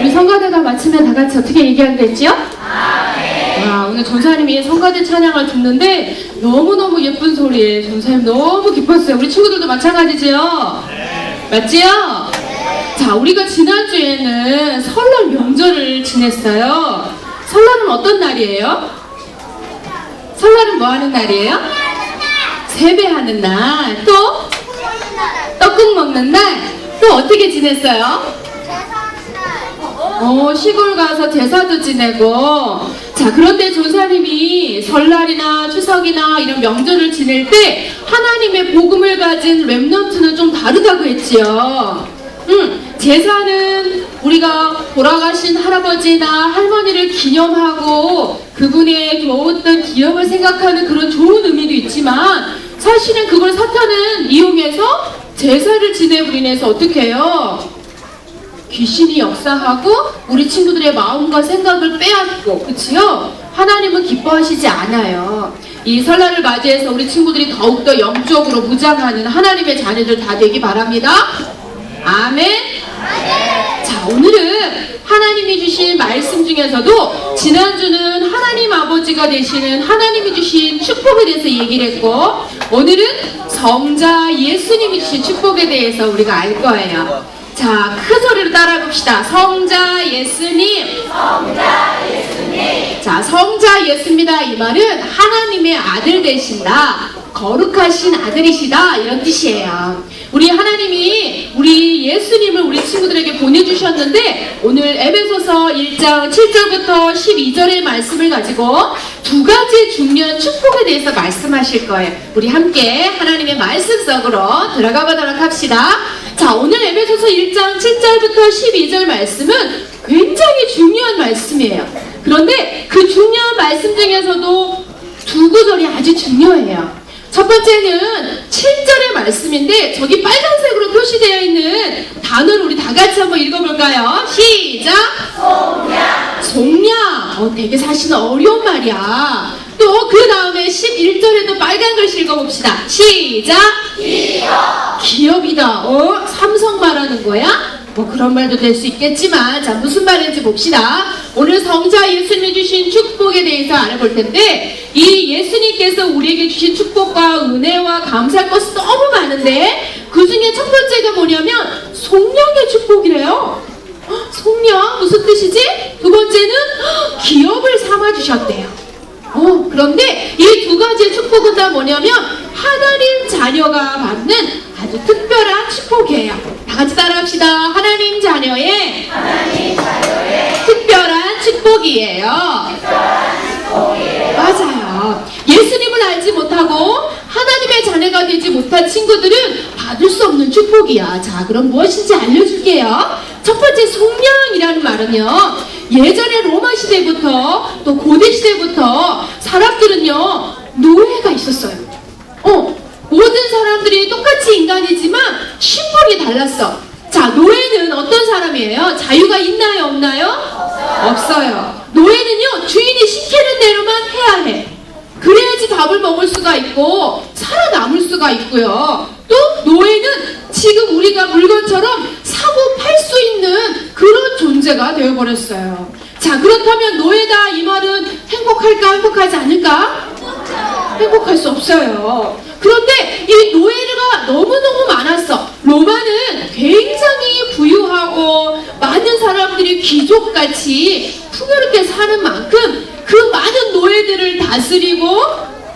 우리 성가대가 마치면 다 같이 어떻게 얘기하기로 했지요? 와, 오늘 전사님이 성가대 찬양을 듣는데 너무너무 예쁜 소리에 전사님 너무 기뻤어요. 우리 친구들도 마찬가지지요? 맞지요? 자, 우리가 지난주에는 설날 명절을 지냈어요. 설날은 어떤 날이에요? 설날은 뭐 하는 날이에요? 세배하는 날. 또? 떡국 먹는 날. 또 어떻게 지냈어요? 시골 가서 제사도 지내고. 자, 그런데 조사님이 설날이나 추석이나 이런 명절을 지낼 때 하나님의 복음을 가진 렘넌트는 좀 다르다고 했지요. 제사는 우리가 돌아가신 할아버지나 할머니를 기념하고 그분의 어떤 기억을 생각하는 그런 좋은 의미도 있지만, 사실은 그걸 사탄은 이용해서 제사를 지내므로 인해서 어떻게 해요? 귀신이 역사하고 우리 친구들의 마음과 생각을 빼앗고, 그치요? 하나님은 기뻐하시지 않아요. 이 설날을 맞이해서 우리 친구들이 더욱더 영적으로 무장하는 하나님의 자녀들 다 되기 바랍니다. 아멘. 자, 오늘은 하나님이 주신 말씀 중에서도 지난주는 하나님 아버지가 되시는 하나님이 주신 축복에 대해서 얘기를 했고, 오늘은 성자 예수님이 주신 축복에 대해서 우리가 알 거예요. 자, 큰 소리로 따라 봅시다. 성자 예수님. 성자 예수님. 자, 성자 예수입니다. 이 말은 하나님의 아들 되신다, 거룩하신 아들이시다, 이런 뜻이에요. 우리 하나님이 우리 예수님을 우리 친구들에게 보내주셨는데, 오늘 에베소서 1장 7절부터 12절의 말씀을 가지고 두 가지 중요한 축복에 대해서 말씀하실 거예요. 우리 함께 하나님의 말씀 속으로 들어가 보도록 합시다. 자, 오늘 에베소서 1장 7절부터 12절 말씀은 굉장히 중요한 말씀이에요. 그런데 그 중요한 말씀 중에서도 두 구절이 아주 중요해요. 첫 번째는 7절의 말씀인데, 저기 빨간색으로 표시되어 있는 단어를 우리 다 같이 한번 읽어볼까요? 시작! 속량. 속량. 되게 사실은 어려운 말이야. 또 그 다음에 11절에도 빨간 글씨 읽어봅시다. 시작! 기업. 기업이다. 삼성 말하는 거야? 뭐 그런 말도 될 수 있겠지만, 자, 무슨 말인지 봅시다. 오늘 성자 예수님이 주신 축복에 대해서 알아볼 텐데, 이 예수님께서 우리에게 주신 축복과 은혜와 감사할 것이 너무 많은데, 그 중에 첫 번째가 뭐냐면 속량의 축복이래요. 속량 무슨 뜻이지? 두 번째는 기업을 삼아주셨대요. 그런데 이 두 가지의 축복은 다 뭐냐면 하나님 자녀가 받는 아주 특별한 축복이에요. 다 같이 따라합시다. 하나님 자녀의 특별한 축복이에요. 맞아요. 예수님을 알지 못하고 하나님의 자녀가 되지 못한 친구들은 받을 수 없는 축복이야. 자, 그럼 무엇인지 알려줄게요. 첫 번째, 속량이라는 말은요, 예전에 로마 시대부터 또 고대 시대부터 사람들은요, 노예가 있었어요. 모든 사람들이 똑같이 인간이지만 신분이 달랐어. 자, 노예는 어떤 사람이에요? 자유가 있나요, 없나요? 없어요. 노예는요, 주인이 시키는 대로만 해야 해. 그래야지 밥을 먹을 수가 있고 살아남을 수가 있고요. 또 노예는 지금 우리가 물건처럼 사고 팔 수 있는 그런 존재가 되어버렸어요. 자, 그렇다면 노예다 이 말은 행복할까, 행복하지 않을까? 행복할 수 없어요. 그런데 이 노예가 너무너무 많았어. 로마는 굉장히 부유하고 많은 사람들이 귀족같이 풍요롭게 사는 만큼 그 많은 노예들을 다스리고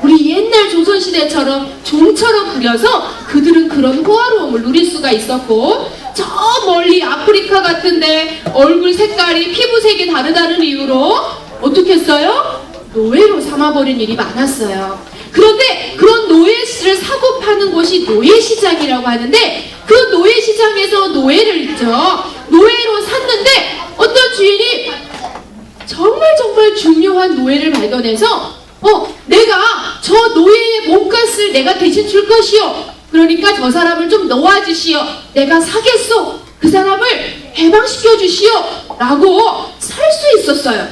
우리 옛날 조선시대처럼 종처럼 부려서 그들은 그런 호화로움을 누릴 수가 있었고, 저 멀리 아프리카 같은데 얼굴 색깔이 피부색이 다르다는 이유로 어떻게 했어요? 노예로 삼아버린 일이 많았어요. 그런데 그런 노예를 사고 파는 곳이 노예시장이라고 하는데, 그 노예시장에서 노예를 있죠. 노예로 샀는데 어떤 주인이 정말 중요한 노예를 발견해서 내가 저 노예의 몸값을 내가 대신 줄 것이요. 그러니까 저 사람을 좀 놓아주시오. 내가 사겠소. 그 사람을 해방시켜 주시오. 라고 살 수 있었어요.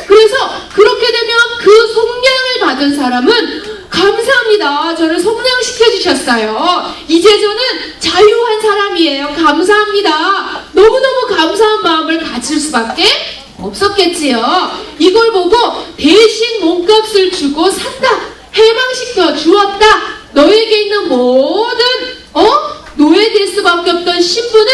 그래서 그렇게 되면 그 속량을 받은 사람은 감사합니다. 저를 속량시켜 주셨어요. 이제 저는 자유한 사람이에요. 감사합니다. 너무너무 감사한 마음을 가질 수밖에 없었겠지요. 이걸 보고 대신 몸값을 주고 샀다, 해방시켜 주었다, 너에게 있는 모든 노예될 수밖에 없던 신분을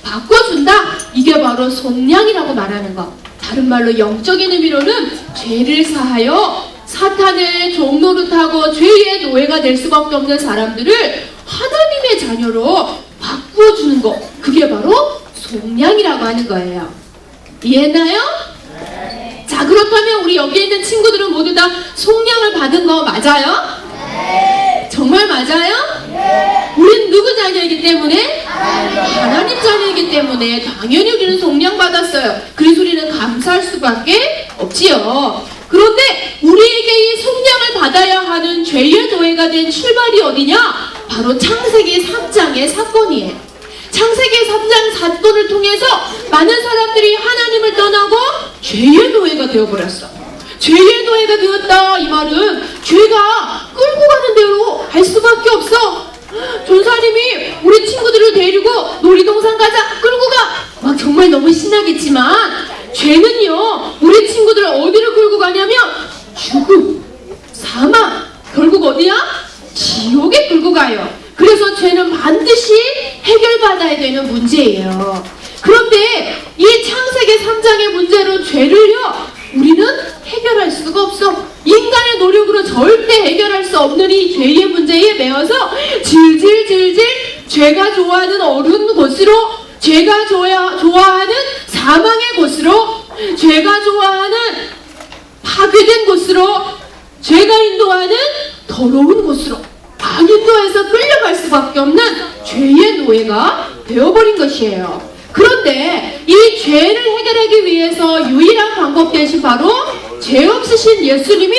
바꿔준다. 이게 바로 속량이라고 말하는 것. 다른 말로 영적인 의미로는 죄를 사하여 사탄의 종노릇하고 죄의 노예가 될 수밖에 없는 사람들을 하나님의 자녀로 바꾸어주는 것. 그게 바로 속량이라고 하는 거예요. 이해했나요? 네. 자, 그렇다면 우리 여기 있는 친구들은 모두 다 속량을 받은 거 맞아요? 네. 정말 맞아요? 네. 우린 누구 자녀이기 때문에? 하나님 자녀이기 때문에 당연히 우리는 속량 받았어요. 그래서 우리는 감사할 수밖에 없지요. 그런데 우리에게 이 속량을 받아야 하는 죄의 노예가 된 출발이 어디냐? 바로 창세기 3장의 사건이에요. 창세기 3장 사건을 통해서 많은 사람들이 하나님을 떠나고 죄의 노예가 되어버렸어. 죄의 노예가 되었다, 이 말은 죄가 끌고 가는 대로 갈 수밖에 없어. 전사님이 우리 친구들을 데리고 놀이동산 가자, 끌고 가, 막 정말 너무 신나겠지만 죄는요, 우리 친구들을 어디로 끌고 가냐면 죽음, 사망, 결국 어디야? 지옥에 끌고 가요. 그래서 죄는 반드시 해결받아야 되는 문제예요. 그런데 이 창세기 3장의 문제로 죄를요, 우리는 해결할 수가 없어. 인간의 노력으로 절대 해결할 수 없는 이 죄의 문제에 매여서 질질질질 죄가 좋아하는 어두운 곳으로, 죄가 좋아하는 사망의 곳으로, 죄가 좋아하는 파괴된 곳으로, 죄가 인도하는 더러운 곳으로 인도해서 끌려갈 수밖에 없는 죄의 노예가 되어버린 것이에요. 그런데 이 죄를 해결하기 위해서 유일한 방법 대신 바로 죄 없으신 예수님이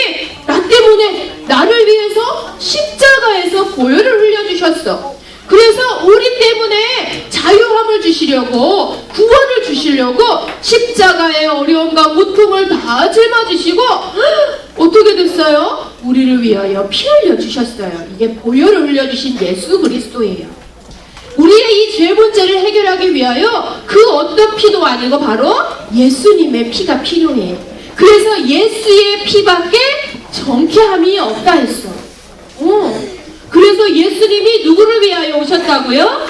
나 때문에, 나를 위해서 십자가에서 보혈을 흘려주셨어. 그래서 우리 때문에 자유함을 주시려고, 구원을 주시려고 십자가의 어려움과 고통을 다 짊어지시고 어떻게 됐어요? 우리를 위하여 피 흘려주셨어요. 이게 보혈을 흘려주신 예수 그리스도예요. 우리의 이 죄 문제를 해결하기 위하여 그 어떤 피도 아니고 바로 예수님의 피가 필요해. 그래서 예수의 피밖에 정케함이 없다 했어. 그래서 예수님이 누구를 위하여 오셨다고요?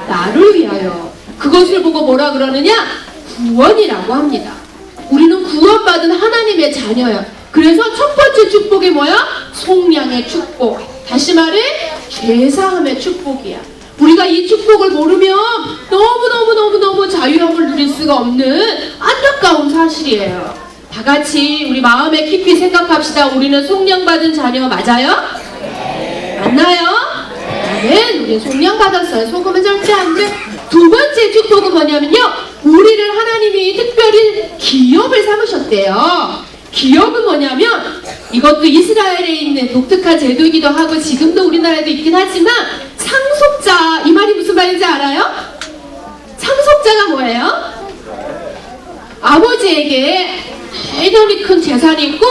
나를 위하여. 그것을 보고 뭐라 그러느냐? 구원이라고 합니다. 우리는 구원받은 하나님의 자녀야. 그래서 첫 번째 축복이 뭐야? 속량의 축복. 다시 말해, 죄사함의 축복이야. 우리가 이 축복을 모르면 너무너무 자유함을 누릴 수가 없는 안타까운 사실이에요. 다 같이 우리 마음에 깊이 생각합시다. 우리는 속량받은 자녀 맞아요? 맞나요? 네, 우리 속량받았어요. 속으면 절대 안 돼. 두 번째 축복은 뭐냐면요, 우리를 하나님이 특별히 기업을 삼으셨대요. 기업은 뭐냐면, 이것도 이스라엘에 있는 독특한 제도이기도 하고 지금도 우리나라에도 있긴 하지만, 상속자, 이 말이 무슨 말인지 알아요? 상속자가 뭐예요? 아버지에게 대단히 큰 재산이 있고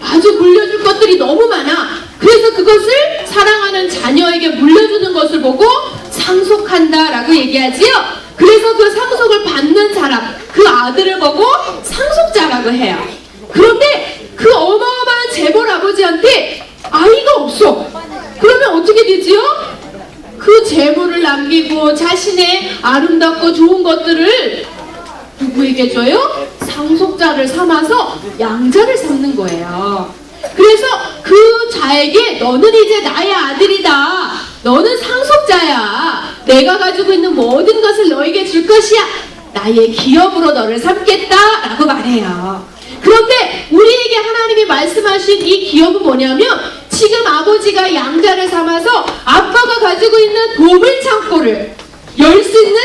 아주 물려줄 것들이 너무 많아. 그래서 그것을 사랑하는 자녀에게 물려주는 것을 보고 상속한다라고 얘기하지요. 그래서 그 상속을 받는 사람, 그 아들을 보고 상속자라고 해요. 그런데 그 어마어마한 재벌 아버지한테 아이가 없어. 그러면 어떻게 되지요? 그 재물을 남기고 자신의 아름답고 좋은 것들을 누구에게 줘요? 상속자를 삼아서 양자를 삼는 거예요. 그래서 그 자에게 너는 이제 나의 아들이다. 너는 상속자야. 내가 가지고 있는 모든 것을 너에게 줄 것이야. 나의 기업으로 너를 삼겠다 라고 말해요. 그런데 우리에게 하나님이 말씀하신 이 기업은 뭐냐면, 지금 아버지가 양자를 삼아서 아빠가 가지고 있는 보물창고를 열 수 있는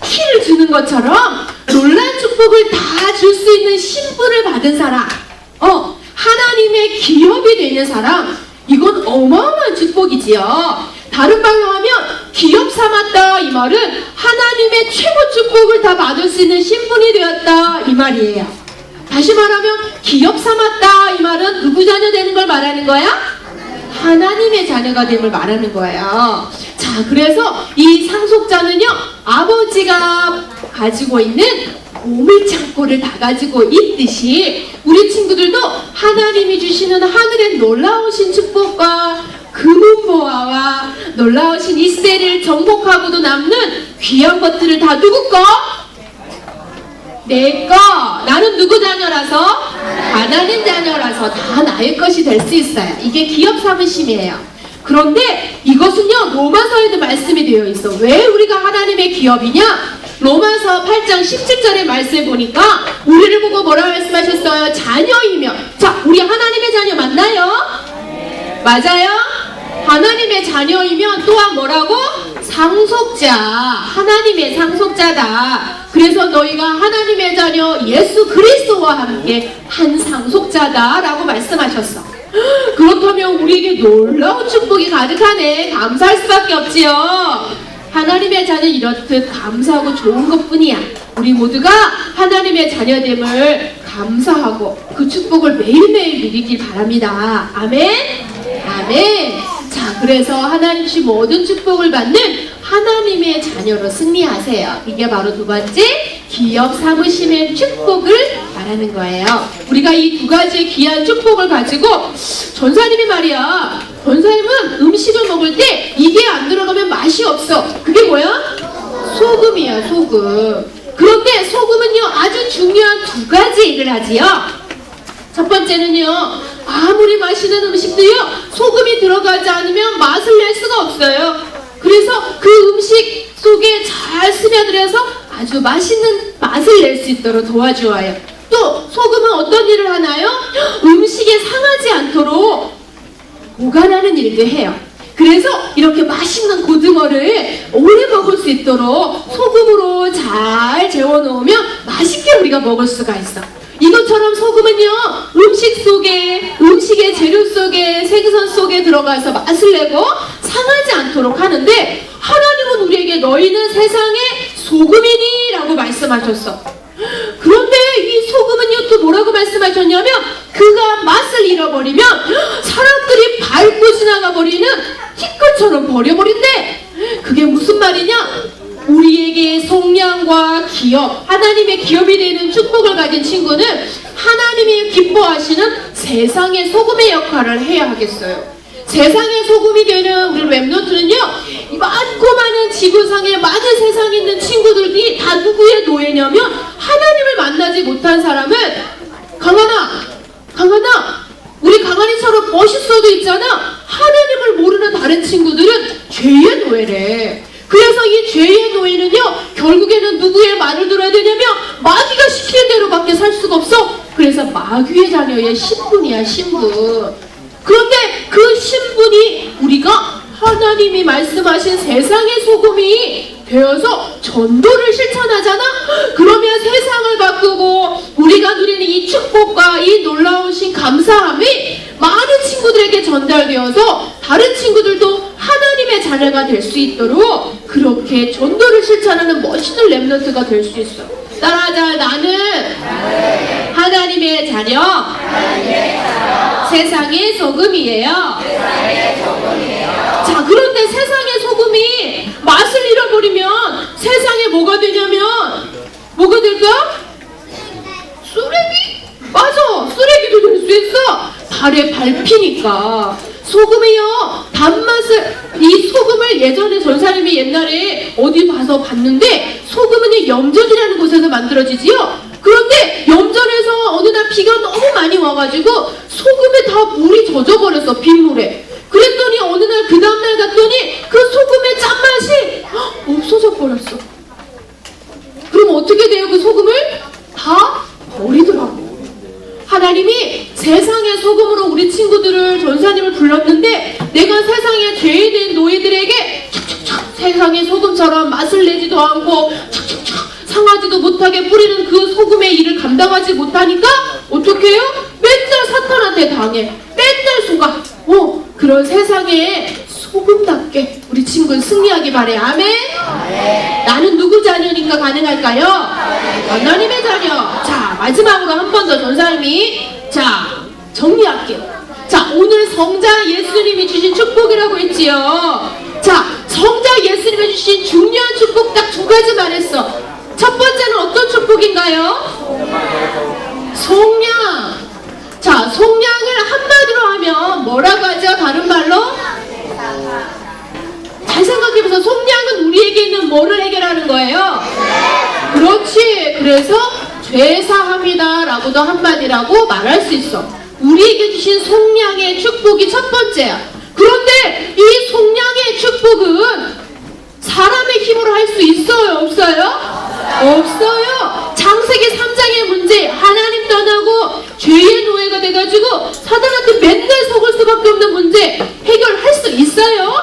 키를 주는 것처럼 놀란 축복을 다 줄 수 있는 신분을 받은 사람, 하나님의 기업이 되는 사람, 이건 어마어마한 축복이지요. 다른 말로 하면 기업 삼았다, 이 말은 하나님의 최고 축복을 다 받을 수 있는 신분이 되었다, 이 말이에요. 다시 말하면 기업 삼았다, 이 말은 누구 자녀 되는 걸 말하는 거야? 하나님의 자녀가 됨을 말하는 거예요. 자, 그래서 이 상속자는요, 아버지가 가지고 있는 보물창고를 다 가지고 있듯이 우리 친구들도 하나님이 주시는 하늘의 놀라우신 축복과 금은보화와 놀라우신 이 세대를 정복하고도 남는 귀한 것들을 다 누구 거? 내 거. 나는 누구 자녀라서? 하나님 자녀라서 다 나의 것이 될 수 있어요. 이게 기업 사무심이에요. 그런데 이것은요, 로마서에도 말씀이 되어 있어. 왜 우리가 하나님의 기업이냐? 로마서 8장 17절의 말씀을 보니까 우리를 보고 뭐라 말씀하셨어요? 자녀이며. 자, 우리 하나님의 자녀 맞나요? 맞아요? 하나님의 자녀이면 또한 뭐라고? 상속자. 하나님의 상속자다. 그래서 너희가 하나님의 자녀 예수 그리스도와 함께 한 상속자다 라고 말씀하셨어. 그렇다면 우리에게 놀라운 축복이 가득하네. 감사할 수밖에 없지요. 하나님의 자녀 이렇듯 감사하고 좋은 것뿐이야. 우리 모두가 하나님의 자녀됨을 감사하고 그 축복을 매일매일 누리길 바랍니다. 아멘? 아멘. 자, 그래서 하나님 주신 모든 축복을 받는 하나님의 자녀로 승리하세요. 이게 바로 두 번째 기업 삼으심의 축복을 말하는 거예요. 우리가 이 두 가지의 귀한 축복을 가지고 전사님이 말이야, 전사님은 음식을 먹을 때 이게 안 들어가면 맛이 없어. 그게 뭐야? 소금이야, 소금. 그런데 소금은요, 아주 중요한 두 가지 일을 하지요. 첫 번째는요, 아무리 맛있는 음식도요, 소금이 들어가지 않으면 맛을 낼 수가 없어요. 그래서 그 음식 속에 잘 스며들어서 아주 맛있는 맛을 낼 수 있도록 도와주어요. 또 소금은 어떤 일을 하나요? 음식에 상하지 않도록 보관하는 일도 해요. 그래서 이렇게 맛있는 고등어를 오래 먹을 수 있도록 소금으로 잘 재워놓으면 맛있게 우리가 먹을 수가 있어. 이것처럼 소금은요, 음식 속에, 음식의 재료 속에, 생선 속에 들어가서 맛을 내고 상하지 않도록 하는데, 하나님은 우리에게 너희는 세상의 소금이니 라고 말씀하셨어. 그런데 이 소금은요, 또 뭐라고 말씀하셨냐면, 그가 맛을 잃어버리면 사람들이 밟고 지나가 버리는 티끌처럼 버려버린대. 그게 무슨 말이냐? 우리에게 속량과 기업, 하나님의 기업이 되는 축복을 가진 친구는 하나님이 기뻐하시는 세상의 소금의 역할을 해야 하겠어요. 세상의 소금이 되는 우리 랩런트는요, 많고 많은 지구상에 많은 세상에 있는 친구들이 다 누구의 노예냐면 하나님을 만나지 못한 사람은 강하나 우리 강한이처럼 멋있어도 있잖아. 하나님을 모르는 다른 친구들은 죄의 노예래. 그래서 이 죄의 노예는요, 결국에는 누구의 말을 들어야 되냐면 마귀가 시키는 대로밖에 살 수가 없어. 그래서 마귀의 자녀의 신분이야, 신분. 그런데 그 신분이 우리가 하나님이 말씀하신 세상의 소금이 되어서 전도를 실천하잖아. 그러면 세상을 바꾸고 우리가 누리는 이 축복과 이 놀라우신 감사함이 많은 친구들에게 전달되어서 다른 친구들도 하나님의 자녀가 될 수 있도록 그렇게 전도를 실천하는 멋있는 랩런트가 될 수 있어. 따라하자. 나는 하나님의 자녀, 세상의 소금이에요. 자, 그런데 세상의 소금이 맛을 잃어버리면 세상에 뭐가 되냐면 뭐가 될까? 쓰레기? 맞아, 쓰레기도 될 수 있어. 발에 밟히니까. 소금이요, 단맛을, 이 소금을 예전에 전사님이 옛날에 어디 봐서 봤는데, 소금은 염전이라는 곳에서 만들어지지요. 그런데 염전에서 어느 날 비가 너무 많이 와가지고 소금에 다 물이 젖어버렸어, 빗물에. 그랬더니 어느 날 그 다음날 갔더니 그 소금의 짠맛이 없어져 버렸어. 그럼 어떻게 돼요? 그 소금을 다 버리더라고. 하나님이 세상의 소금으로 우리 친구들을, 전사님을 불렀는데, 내가 세상에 죄인 노예들에게 착착착 세상의 소금처럼 맛을 내지도 않고 착착착 상하지도 못하게 뿌리는 그 소금의 일을 감당하지 못하니까 어떻게 해요? 맨날 사탄한테 당해. 맨날 속아. 그런 세상에 소금답게 우리 친구는 승리하기 바래. 아멘? 나는 누구 자녀니까 가능할까요? 하나님의 자녀. 자, 마지막으로 한 번 더 전사님이 정리할게요. 자, 오늘 성자 예수님이 주신 축복이라고 했지요. 자, 성자 예수님이 주신 중요한 축복 딱 두 가지 말했어. 첫 번째는 어떤 축복인가요? 속량. 자, 속량을 한마디로 하면 뭐라고 하죠? 다른 말로? 잘 생각해보세요. 속량은 우리에게 있는 뭐를 해결하는 거예요? 그렇지. 그래서 죄사함이다 라고도 한마디라고 말할 수 있어. 우리에게 주신 속량의 축복이 첫 번째야. 그런데 이 속량의 축복은 사람의 힘으로 할 수 있어요? 없어요? 없어요. 창세기 3장의 문제, 하나님 떠나고 죄의 노예가 돼가지고 사단한테 맨날 속을 수밖에 없는 문제 해결할 수 있어요?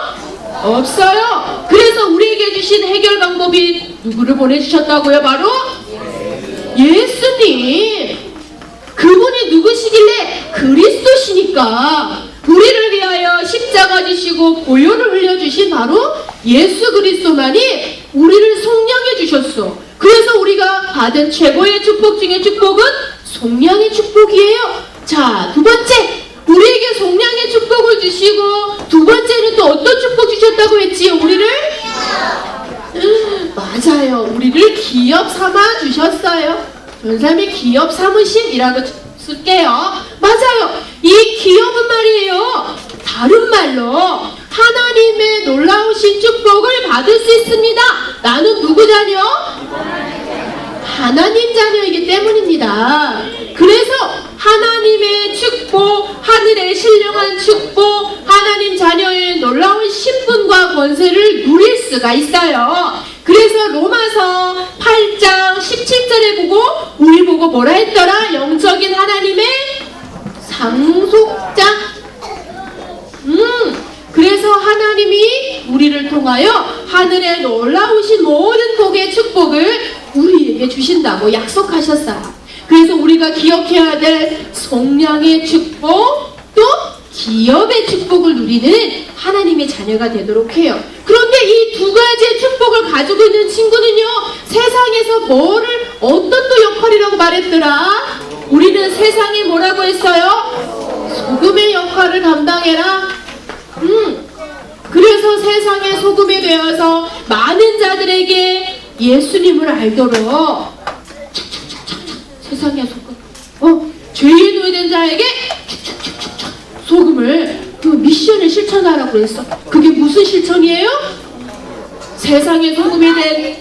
없어요. 그래서 우리에게 주신 해결 방법이 누구를 보내주셨다고요? 바로 예수님. 그분이 누구시길래? 그리스도시니까 우리를 위하여 십자가 지시고 보혈을 흘려주신 바로 예수 그리스도만이 우리를 속량해 주셨어. 그래서 우리가 받은 최고의 축복 중에 축복은 속량의 축복이에요. 자, 두 번째, 우리에게 속량의 축복을 주시고 두 번째는 또 어떤 축복 주셨다고 했지요? 우리를? 맞아요. 우리를 기업 삼아 주셨어요. 전삼이 기업 삼으심이라고 쓸게요. 맞아요. 이 기업은 말이에요. 다른 말로 하나님의 놀라우신 축복을 받을 수 있습니다. 나는 누구 자녀? 하나님 자녀이기 때문입니다. 그래서 하나님의 축복, 하늘의 신령한 축복, 하나님 자녀의 놀라운 신분과 권세를 누릴 수가 있어요. 그래서 로마서 8장 17절에 보고 우리 보고 뭐라 했더라? 영적인 하나님의 상속자. 그래서 하나님이 우리를 통하여 하늘에 놀라우신 모든 복의 축복을 우리에게 주신다고 약속하셨어요. 그래서 우리가 기억해야 될 속량의 축복, 또 기업의 축복을 누리는 하나님의 자녀가 되도록 해요. 그런데 이 두 가지의 축복을 가지고 있는 친구는요, 세상에서 어떤 또 역할이라고 말했더라? 우리는 세상에 뭐라고 했어요? 소금의 역할을 감당해라. 그래서 세상의 소금이 되어서 많은 자들에게 예수님을 알도록 세상의 소금, 죄에 노예된 자에게 소금을 그 미션을 실천하라고 했어. 그게 무슨 실천이에요? 세상의 소금이 된,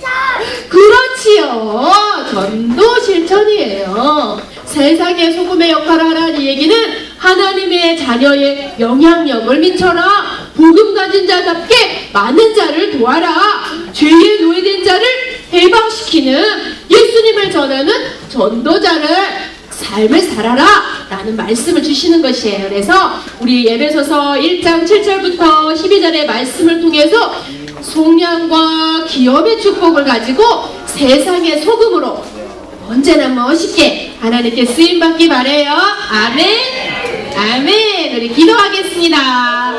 그렇지요, 전도 실천이에요. 세상의 소금의 역할을 하라는 얘기는 하나님의 자녀의 영향력을 미쳐라. 복음 가진 자답게 많은 자를 도와라. 죄에 노예된 자를 해방시키는, 예수님을 전하는 전도자를 삶을 살아라 라는 말씀을 주시는 것이에요. 그래서 우리 에베소서 1장 7절부터 12절의 말씀을 통해서 속량과 기업의 축복을 가지고 세상의 소금으로 언제나 멋있게 하나님께 쓰임받기 바래요. 아멘. 아멘. 우리 기도하겠습니다.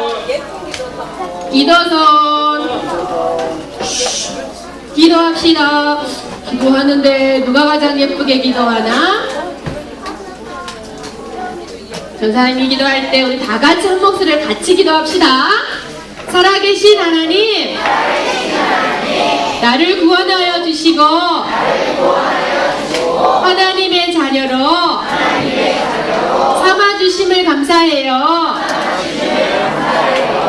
기도선 기도합시다. 기도하는데 누가 가장 예쁘게 기도하나? 전사님이 기도할 때 우리 다 같이 한 목소리를 같이 기도합시다. 살아계신 하나님, 나를 구원하여 주시고 하나님의 자녀로 삼아주심을 감사해요.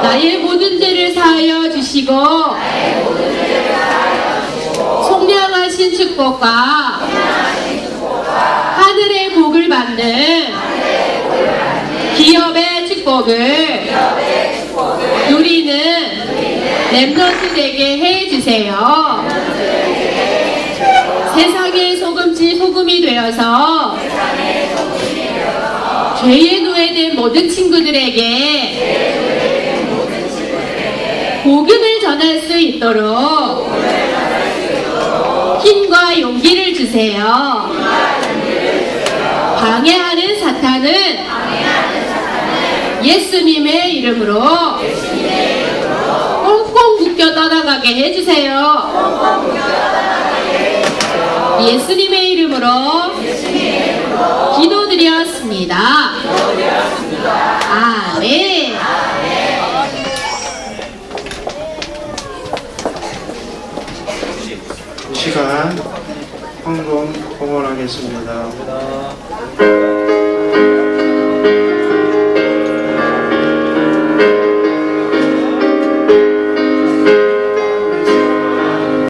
나의 모든 죄를 사하여 주시고 속량하신 축복과 하늘의 복을 받는 기업의 축복을 누리는 렘넌트 되게 해주세요. 세상의 소금이 되어서 죄에 노예된 모든 친구들에게 복음을 전할 수 있도록 힘과 용기를 주세요. 방해하는 사탄은 예수님의 이름으로 꽁꽁 묶여 떠나가게 해주세요. 예수님의 이름으로 기도드렸습니다. 아멘. 시간 헌금 봉헌하겠습니다.